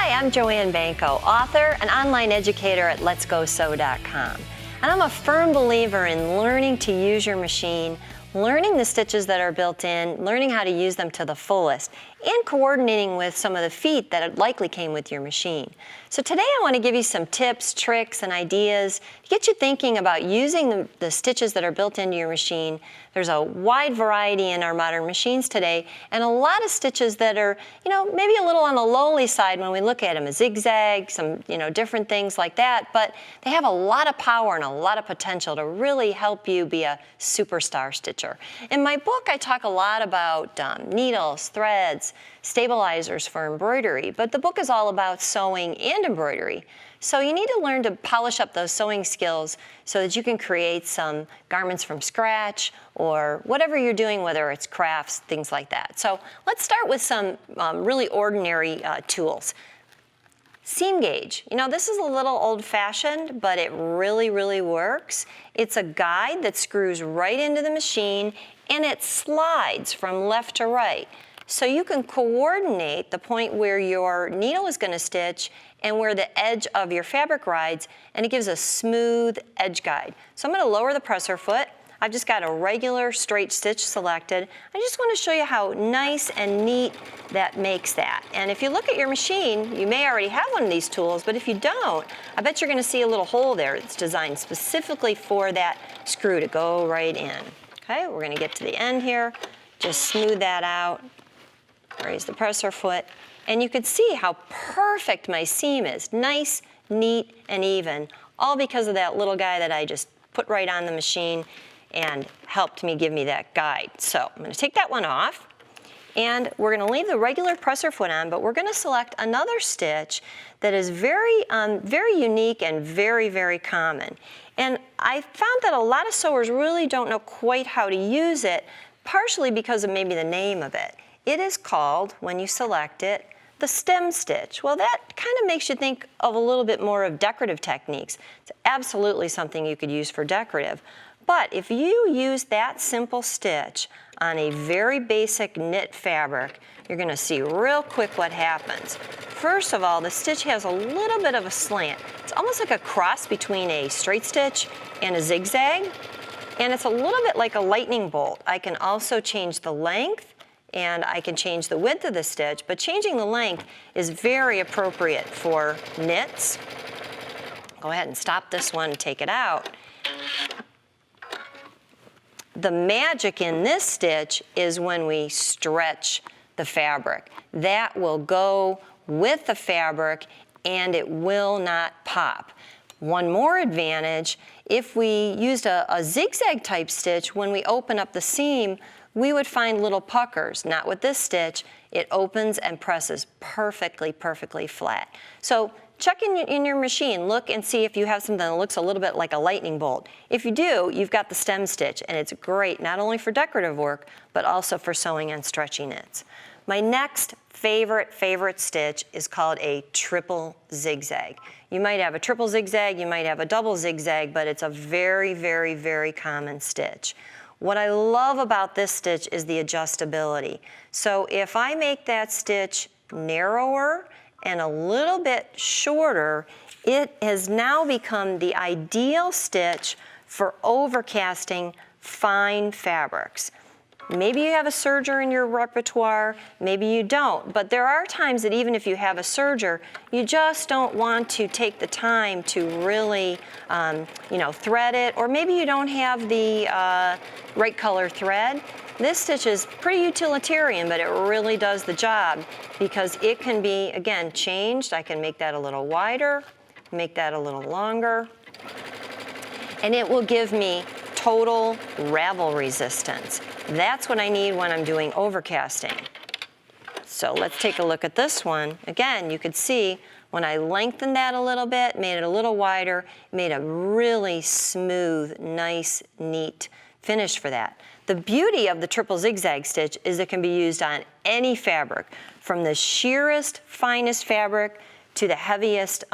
Hi, I'm Joanne Banko, author and online educator at letsgosew.com. And I'm a firm believer in learning to use your machine, learning the stitches that are built in, learning how to use them to the fullest, and coordinating with some of the feet that likely came with your machine. So today I want to give you some tips, tricks, and ideas to get you thinking about using the stitches that are built into your machine. There's a wide variety in our modern machines today, and a lot of stitches that are, maybe a little on the lowly side when we look at them, a zigzag, some, different things like that, but they have a lot of power and a lot of potential to really help you be a superstar stitcher. In my book, I talk a lot about needles, threads, stabilizers for embroidery, but the book is all about sewing and embroidery. So you need to learn to polish up those sewing skills so that you can create some garments from scratch or whatever you're doing, whether it's crafts, things like that. So let's start with some really ordinary tools. Seam gauge. This is a little old-fashioned, but it really, really works. It's a guide that screws right into the machine and it slides from left to right. So you can coordinate the point where your needle is going to stitch and where the edge of your fabric rides, and it gives a smooth edge guide. So I'm going to lower the presser foot. I've just got a regular straight stitch selected. I just want to show you how nice and neat that makes that. And if you look at your machine, you may already have one of these tools, but if you don't, I bet you're going to see a little hole there that's designed specifically for that screw to go right in. Okay, we're going to get to the end here. Just smooth that out. Raise the presser foot, and you can see how perfect my seam is. Nice, neat, and even, all because of that little guy that I just put right on the machine and helped me give me that guide. So I'm going to take that one off, and we're going to leave the regular presser foot on, but we're going to select another stitch that is very, very unique and very, very common. And I found that a lot of sewers really don't know quite how to use it, partially because of maybe the name of it. It is called, when you select it, the stem stitch. Well, that kind of makes you think of a little bit more of decorative techniques. It's absolutely something you could use for decorative. But if you use that simple stitch on a very basic knit fabric, you're going to see real quick what happens. First of all, the stitch has a little bit of a slant. It's almost like a cross between a straight stitch and a zigzag. And it's a little bit like a lightning bolt. I can also change the length, and I can change the width of the stitch, but changing the length is very appropriate for knits. Go ahead and stop this one and take it out. The magic in this stitch is when we stretch the fabric. That will go with the fabric and it will not pop. One more advantage, if we used a zigzag type stitch, when we open up the seam, we would find little puckers. Not with this stitch. It opens and presses perfectly, perfectly flat. So check in your machine, look and see if you have something that looks a little bit like a lightning bolt. If you do, you've got the stem stitch, and it's great not only for decorative work, but also for sewing and stretching knits. My next favorite stitch is called a triple zigzag. You might have a triple zigzag, you might have a double zigzag, but it's a very, very, very common stitch. What I love about this stitch is the adjustability. So if I make that stitch narrower and a little bit shorter, it has now become the ideal stitch for overcasting fine fabrics. Maybe you have a serger in your repertoire, maybe you don't, but there are times that even if you have a serger, you just don't want to take the time to really, thread it, or maybe you don't have the right color thread. This stitch is pretty utilitarian, but it really does the job because it can be, again, changed. I can make that a little wider, make that a little longer, and it will give me total ravel resistance. That's what I need when I'm doing overcasting. So let's take a look at this one. Again, you could see when I lengthened that a little bit, made it a little wider, made a really smooth, nice, neat finish for that. The beauty of the triple zigzag stitch is it can be used on any fabric, from the sheerest, finest fabric to the heaviest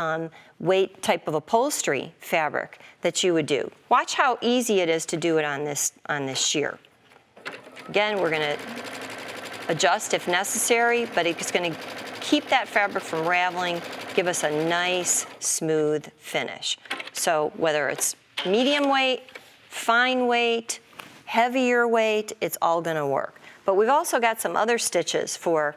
weight type of upholstery fabric that you would do. Watch how easy it is to do it on this sheer. Again, we're going to adjust if necessary, but it's going to keep that fabric from raveling, give us a nice, smooth finish. So whether it's medium weight, fine weight, heavier weight, it's all gonna work. But we've also got some other stitches for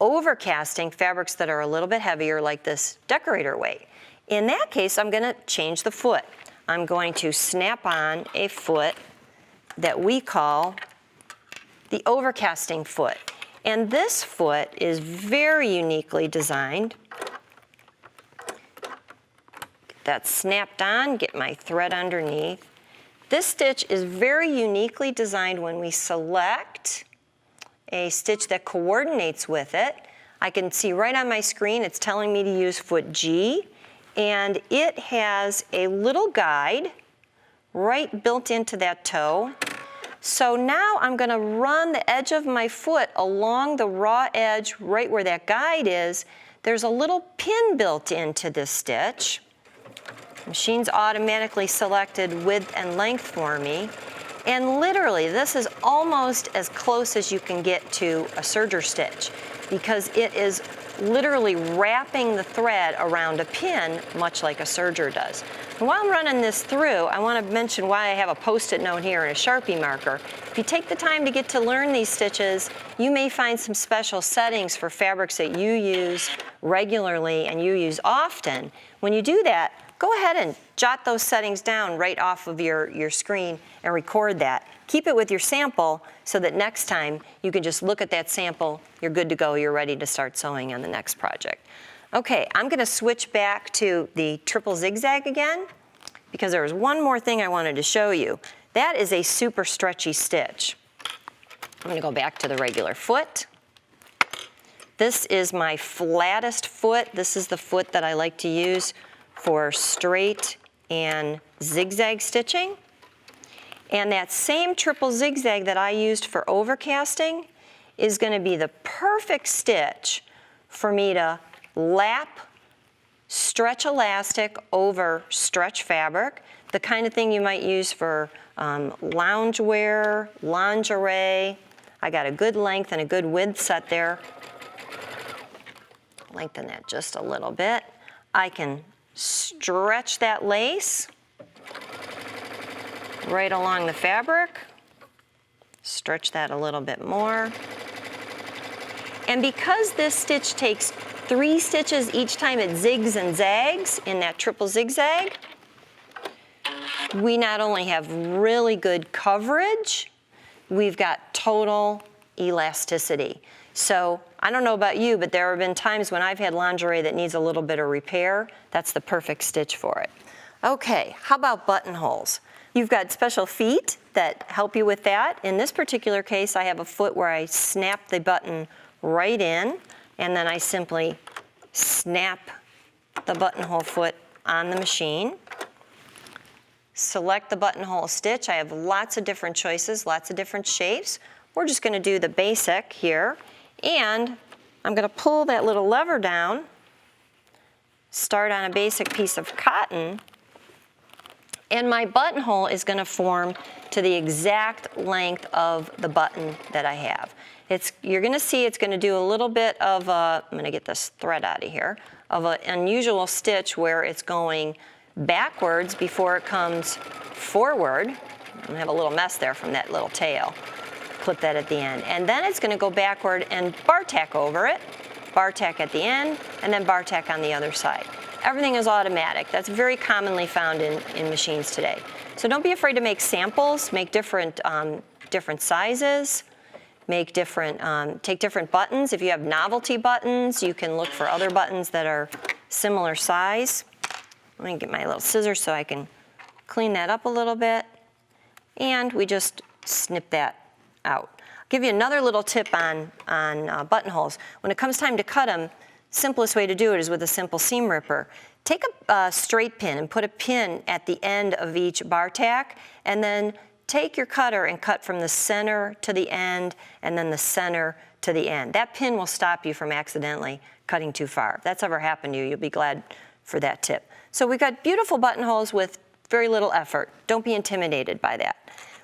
overcasting fabrics that are a little bit heavier, like this decorator weight. In that case, I'm gonna change the foot. I'm going to snap on a foot that we call the overcasting foot. And this foot is very uniquely designed. Get that snapped on, get my thread underneath. This stitch is very uniquely designed when we select a stitch that coordinates with it. I can see right on my screen it's telling me to use foot G, and it has a little guide right built into that toe. So now I'm gonna run the edge of my foot along the raw edge right where that guide is. There's a little pin built into this stitch. The machine's automatically selected width and length for me. And literally, this is almost as close as you can get to a serger stitch because it is literally wrapping the thread around a pin, much like a serger does. And while I'm running this through, I want to mention why I have a Post-it note here and a Sharpie marker. If you take the time to get to learn these stitches, you may find some special settings for fabrics that you use regularly and you use often. When you do that, go ahead and jot those settings down right off of your screen and record that. Keep it with your sample so that next time you can just look at that sample, you're good to go, you're ready to start sewing on the next project. Okay, I'm gonna switch back to the triple zigzag again because there was one more thing I wanted to show you. That is a super stretchy stitch. I'm gonna go back to the regular foot. This is my flattest foot. This is the foot that I like to use for straight and zigzag stitching. And that same triple zigzag that I used for overcasting is going to be the perfect stitch for me to lap stretch elastic over stretch fabric, the kind of thing you might use for loungewear, lingerie. I got a good length and a good width set there. Lengthen that just a little bit. I can stretch that lace right along the fabric. Stretch that a little bit more. And because this stitch takes 3 stitches each time it zigs and zags in that triple zigzag, we not only have really good coverage, we've got total elasticity. So I don't know about you, but there have been times when I've had lingerie that needs a little bit of repair. That's the perfect stitch for it. Okay, how about buttonholes? You've got special feet that help you with that. In this particular case, I have a foot where I snap the button right in, and then I simply snap the buttonhole foot on the machine. Select the buttonhole stitch. I have lots of different choices, lots of different shapes. We're just gonna do the basic here. And I'm gonna pull that little lever down, start on a basic piece of cotton, and my buttonhole is gonna form to the exact length of the button that I have. You're gonna see it's gonna do a little bit of I'm gonna get this thread out of here, of an unusual stitch where it's going backwards before it comes forward. I'm gonna have a little mess there from that little tail. Clip that at the end. And then it's gonna go backward and bar tack over it, bar tack at the end, and then bar tack on the other side. Everything is automatic. That's very commonly found in machines today. So don't be afraid to make samples, make different sizes, make take different buttons. If you have novelty buttons, you can look for other buttons that are similar size. Let me get my little scissors so I can clean that up a little bit. And we just snip that out. I'll give you another little tip on buttonholes. When it comes time to cut them, simplest way to do it is with a simple seam ripper. Take a straight pin and put a pin at the end of each bar tack, and then take your cutter and cut from the center to the end, and then the center to the end. That pin will stop you from accidentally cutting too far. If that's ever happened to you, you'll be glad for that tip. So we've got beautiful buttonholes with very little effort. Don't be intimidated by that.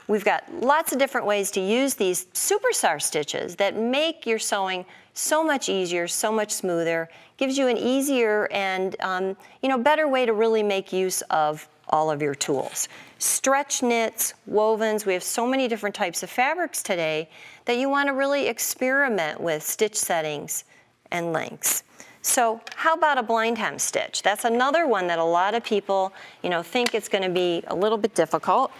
We've got lots of different ways to use these superstar stitches that make your sewing So much easier, so much smoother, gives you an easier and better way to really make use of all of your tools. Stretch knits, wovens, we have so many different types of fabrics today that you want to really experiment with stitch settings and lengths. So how about a blind hem stitch? That's another one that a lot of people, think it's going to be a little bit difficult.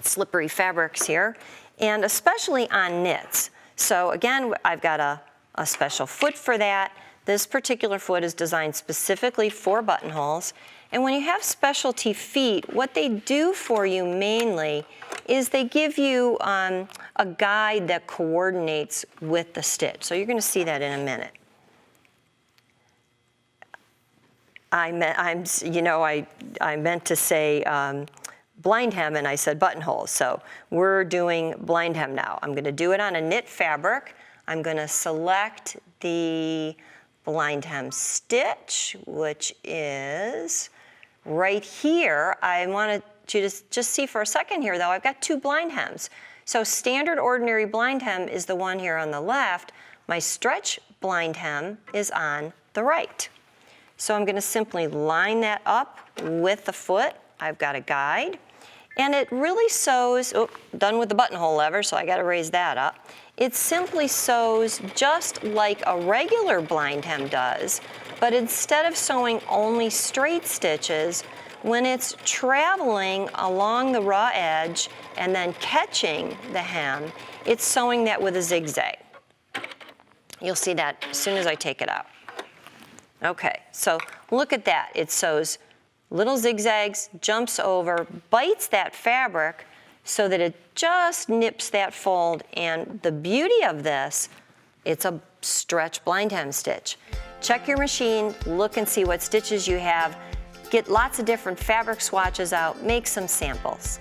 Slippery fabrics here, and especially on knits. So again, I've got a special foot for that. This particular foot is designed specifically for buttonholes. And when you have specialty feet, what they do for you mainly is they give you a guide that coordinates with the stitch. So you're going to see that in a minute. I meant to say blind hem, and I said buttonholes. So we're doing blind hem now. I'm going to do it on a knit fabric. I'm going to select the blind hem stitch, which is right here. I wanted you to just see for a second here, though, I've got two blind hems. So standard ordinary blind hem is the one here on the left. My stretch blind hem is on the right. So I'm going to simply line that up with the foot. I've got a guide. And it really sews, done with the buttonhole lever, so I got to raise that up. It simply sews just like a regular blind hem does, but instead of sewing only straight stitches, when it's traveling along the raw edge and then catching the hem, it's sewing that with a zigzag. You'll see that as soon as I take it out. Okay, so look at that. It sews little zigzags, jumps over, bites that fabric so that it just nips that fold. And the beauty of this, it's a stretch blind hem stitch. Check your machine, look and see what stitches you have, get lots of different fabric swatches out, make some samples.